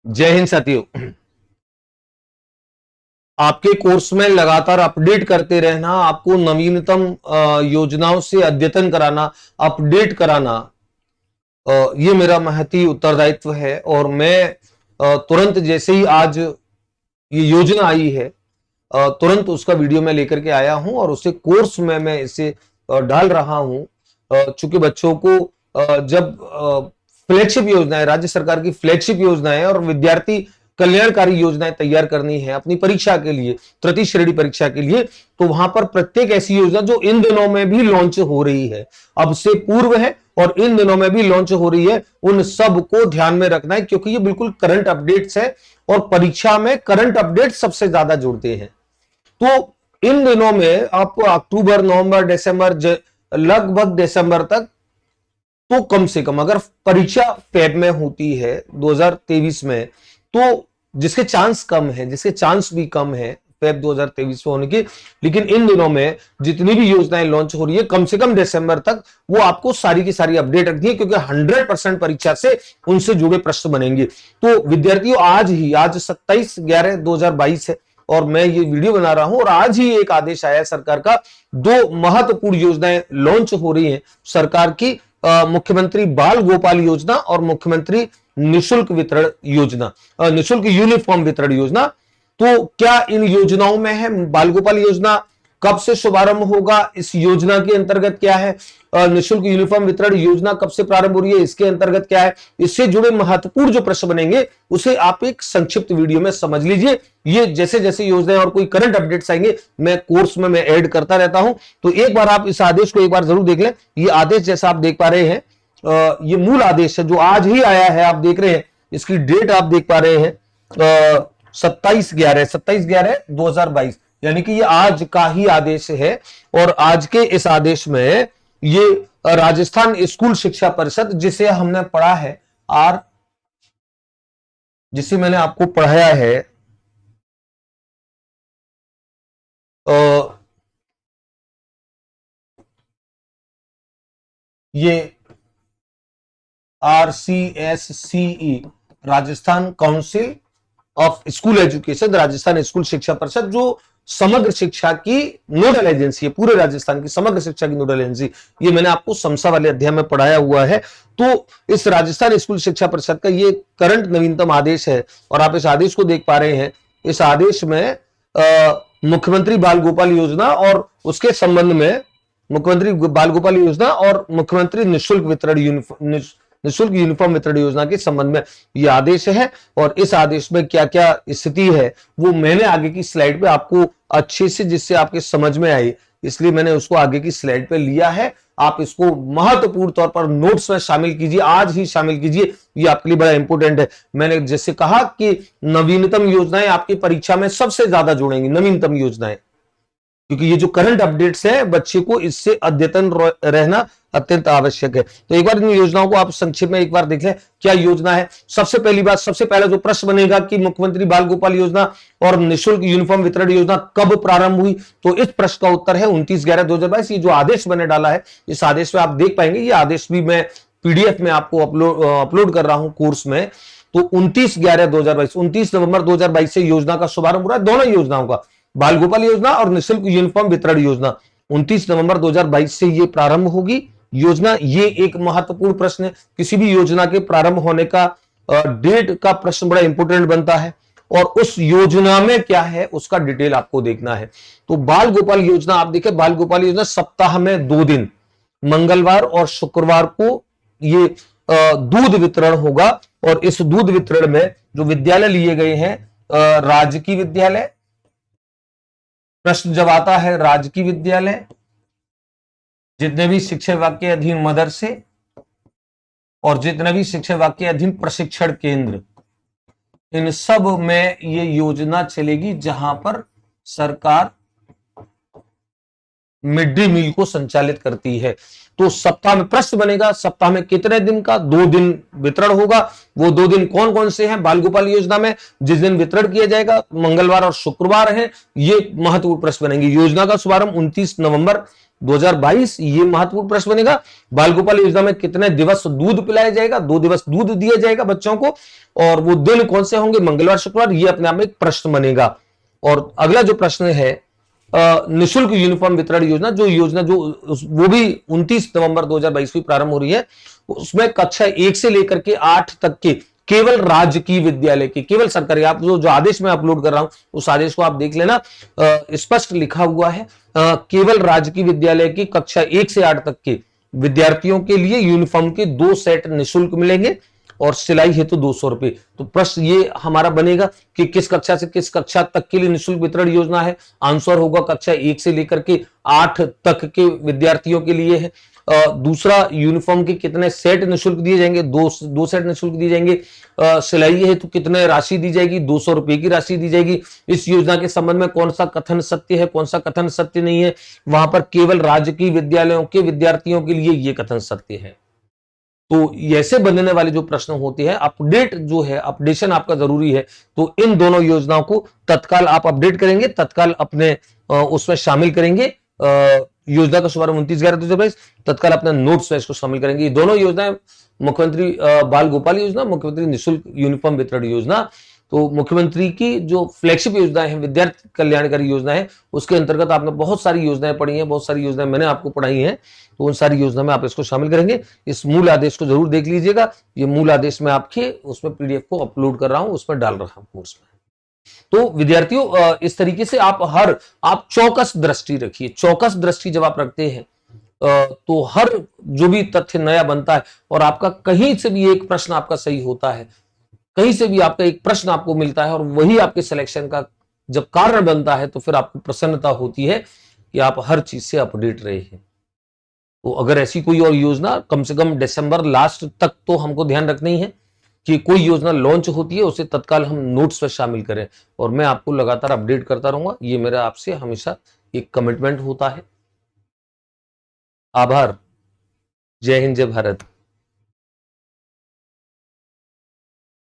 जय हिंद साथियों। आपके कोर्स में लगातार अपडेट करते रहना, आपको नवीनतम योजनाओं से अद्यतन कराना, अपडेट कराना, ये मेरा महती उत्तरदायित्व है। और मैं तुरंत जैसे ही आज ये योजना आई है, तुरंत उसका वीडियो मैं लेकर के आया हूं और उसे कोर्स में मैं इसे डाल रहा हूं। चूंकि बच्चों को जब फ्लैगशिप योजनाएं, राज्य सरकार की फ्लैगशिप योजनाएं और विद्यार्थी कल्याणकारी योजनाएं तैयार करनी है अपनी परीक्षा के लिए, तृतीय श्रेणी परीक्षा के लिए, तो वहां पर प्रत्येक ऐसी योजना जो इन दिनों में भी लॉन्च हो रही है, अब से पूर्व है और इन दिनों में भी लॉन्च हो रही है, उन सब को ध्यान में रखना है, क्योंकि ये बिल्कुल करंट अपडेट्स है और परीक्षा में करंट अपडेट सबसे ज्यादा जुड़ते हैं। तो इन दिनों में आपको अक्टूबर, नवंबर, दिसंबर, लगभग दिसंबर तक, तो कम से कम अगर परीक्षा फेब में होती है 2023 में, तो जिसके चांस कम है, जिसके चांस भी कम है फेब 2023 में होने की, लेकिन इन दिनों में जितनी भी योजनाएं लॉन्च हो रही है, कम से कम दिसंबर तक वो आपको सारी की सारी अपडेट रखनी है, क्योंकि 100% परीक्षा से उनसे जुड़े प्रश्न बनेंगे। तो विद्यार्थियों, आज 27/11/2022 है और मैं ये वीडियो बना रहा हूं और आज ही एक आदेश आया है सरकार का। 2 महत्वपूर्ण योजनाएं लॉन्च हो रही हैं सरकार की, मुख्यमंत्री बाल गोपाल योजना और मुख्यमंत्री निशुल्क वितरण योजना, निशुल्क यूनिफॉर्म वितरण योजना। तो क्या इन योजनाओं में है बाल गोपाल योजना, कब से शुभारंभ होगा, इस योजना के अंतर्गत क्या है, निशुल्क यूनिफॉर्म वितरण योजना कब से प्रारंभ हो रही है, इसके अंतर्गत क्या है, इससे जुड़े महत्वपूर्ण जो प्रश्न बनेंगे उसे आप एक संक्षिप्त वीडियो में समझ लीजिए। ये जैसे जैसे योजनाएं और कोई करंट अपडेट्स आएंगे मैं कोर्स में मैं ऐड करता रहता हूं, तो एक बार आप इस आदेश को एक बार जरूर देख लें। ये आदेश जैसा आप देख पा रहे हैं, ये मूल आदेश है जो आज ही आया है, आप देख रहे हैं, इसकी डेट आप देख पा रहे हैं 27/11/2022, यानी कि ये आज का ही आदेश है। और आज के इस आदेश में ये राजस्थान स्कूल शिक्षा परिषद, जिसे हमने पढ़ा है जिसे मैंने आपको पढ़ाया है, ये RCSCE, Rajasthan council of school education, Rajasthan school शिक्षा परिषद, जो समग्र शिक्षा की नोडल एजेंसी है, पूरे राजस्थान की समग्र शिक्षा की नोडल एजेंसी, ये मैंने आपको समसा वाले अध्याय में पढ़ाया हुआ है। तो इस राजस्थान स्कूल शिक्षा परिषद का ये करंट नवीनतम आदेश है और आप इस आदेश को देख पा रहे हैं। इस आदेश में मुख्यमंत्री बाल गोपाल योजना और उसके संबंध में, मुख्यमंत्री बाल गोपाल योजना और मुख्यमंत्री निशुल्क यूनिफॉर्म वितरण योजना के संबंध में यह आदेश है। और इस आदेश में क्या क्या स्थिति है वो मैंने आगे की स्लाइड पे आपको अच्छे से, जिससे आपके समझ में आए, इसलिए मैंने उसको आगे की स्लाइड पे लिया है। आप इसको महत्वपूर्ण तौर पर नोट्स में शामिल कीजिए, आज ही शामिल कीजिए, ये आपके लिए बड़ा इंपॉर्टेंट है। मैंने जैसे कहा कि नवीनतम योजनाएं आपकी परीक्षा में सबसे ज्यादा जुड़ेंगी, नवीनतम योजनाएं, क्योंकि ये जो करंट अपडेट्स है बच्चे को इससे अद्यतन रहना अत्यंत आवश्यक है। तो एक बार इन योजनाओं को आप संक्षेप में एक बार देख लें, क्या योजना है। सबसे पहली बात, सबसे पहला जो प्रश्न बनेगा कि मुख्यमंत्री बाल गोपाल योजना और निशुल्क यूनिफॉर्म वितरण योजना कब प्रारंभ हुई, तो इस प्रश्न का उत्तर है 29/11/2022। ये जो आदेश मैंने डाला है, इस आदेश में आप देख पाएंगे, ये आदेश भी मैं PDF में आपको अपलोड कर रहा हूं कोर्स में। तो 29/11/2022, 29 नवंबर 2022 से योजना का शुभारंभ हो रहा है, दोनों योजनाओं का, बाल गोपाल योजना और निशुल्क यूनिफॉर्म वितरण योजना। 29 नवंबर 2022 से ये प्रारंभ होगी योजना। ये एक महत्वपूर्ण प्रश्न है, किसी भी योजना के प्रारंभ होने का डेट का प्रश्न बड़ा इंपॉर्टेंट बनता है और उस योजना में क्या है उसका डिटेल आपको देखना है। तो बाल गोपाल योजना आप देखें, बाल गोपाल योजना सप्ताह में 2 दिन, मंगलवार और शुक्रवार को ये दूध वितरण होगा। और इस दूध वितरण में जो विद्यालय लिए गए हैं, राजकीय विद्यालय, प्रश्न जब आता है राजकीय विद्यालय, जितने भी शिक्षा विभाग के अधीन मदरसे और जितने भी शिक्षा विभाग के अधीन प्रशिक्षण केंद्र, इन सब में ये योजना चलेगी, जहां पर सरकार मिड डे मील को संचालित करती है। तो सप्ताह में प्रश्न बनेगा, सप्ताह में कितने दिन का, 2 दिन वितरण होगा। वो 2 दिन कौन कौन से हैं बाल गोपाल योजना में, जिस दिन वितरण किया जाएगा, मंगलवार और शुक्रवार है, ये महत्वपूर्ण प्रश्न बनेंगे। योजना का शुभारंभ 29 नवंबर 2022 ये महत्वपूर्ण प्रश्न बनेगा। बाल गोपाल योजना में कितने दिवस दूध पिलाया जाएगा, 2 दिवस दूध दिया जाएगा बच्चों को, और वो दिन कौन से होंगे, मंगलवार शुक्रवार, ये अपने आप में एक प्रश्न बनेगा। और अगला जो प्रश्न है निशुल्क यूनिफॉर्म वितरण योजना, जो योजना जो वो भी 29 नवंबर 2022 को प्रारंभ हो रही है, उसमें कक्षा 1 से लेकर के 8 तक के केवल राजकीय विद्यालय की, केवल सरकारी, आप जो आदेश में अपलोड कर रहा हूं उस आदेश को आप देख लेना, स्पष्ट लिखा हुआ है, केवल राजकीय विद्यालय की कक्षा 1 से 8 तक के विद्यार्थियों के लिए यूनिफॉर्म के 2 सेट निःशुल्क मिलेंगे और सिलाई हेतु 200 रुपए। तो प्रश्न ये हमारा बनेगा कि किस कक्षा से किस कक्षा तक के लिए निःशुल्क वितरण योजना है। आंसर होगा कक्षा 1 से लेकर के 8 तक के विद्यार्थियों के लिए है। दूसरा, यूनिफॉर्म के कितने सेट निःशुल्क दिए जाएंगे, दो सेट निःशुल्क दिए जाएंगे। सिलाई हेतु कितने राशि दी जाएगी, 200 रुपए की राशि दी जाएगी। इस योजना के संबंध में कौन सा कथन सत्य है, कौन सा कथन सत्य नहीं है, वहां पर केवल राजकीय विद्यालयों के विद्यार्थियों के लिए यह कथन सत्य है। तो ऐसे बनने वाले जो प्रश्न होते हैं, अपडेट जो है, अपडेशन आपका जरूरी है। तो इन दोनों योजनाओं को तत्काल आप अपडेट करेंगे, तत्काल अपने उसमें शामिल करेंगे। योजना का शुभारंभ 29/11/2022, तत्काल अपने नोट्स में इसको शामिल करेंगे। ये दोनों योजनाएं मुख्यमंत्री बाल गोपाल योजना, मुख्यमंत्री निःशुल्क यूनिफॉर्म वितरण योजना, तो मुख्यमंत्री की जो फ्लैगशिप योजनाएं हैं, विद्यार्थी कल्याणकारी योजना है, उसके अंतर्गत आपने बहुत सारी योजनाएं पढ़ी हैं, बहुत सारी योजनाएं मैंने आपको पढ़ाई हैं, तो उन सारी योजना में आप इसको शामिल करेंगे। इस मूल आदेश को जरूर देख लीजिएगा। ये मूल आदेश में आपके उसमें पीडीएफ को अपलोड कर रहा हूं, उसमें डाल रहा हूं कोर्स में। तो विद्यार्थियों, इस तरीके से आप चौकस दृष्टि रखिए। चौकस दृष्टि जब आप रखते हैं तो हर जो भी तथ्य नया बनता है, और आपका कहीं से भी एक प्रश्न आपका सही होता है, कहीं से भी आपका एक प्रश्न आपको मिलता है और वही आपके सिलेक्शन का जब कारण बनता है, तो फिर आपको प्रसन्नता होती है कि आप हर चीज से अपडेट रहे हैं। तो अगर ऐसी कोई और योजना कम से कम दिसंबर लास्ट तक तो हमको ध्यान रखना ही है कि कोई योजना लॉन्च होती है उसे तत्काल हम नोट्स में शामिल करें, और मैं आपको लगातार अपडेट करता रहूंगा। ये मेरा आपसे हमेशा एक कमिटमेंट होता है। आभार। जय हिंद, जय भारत।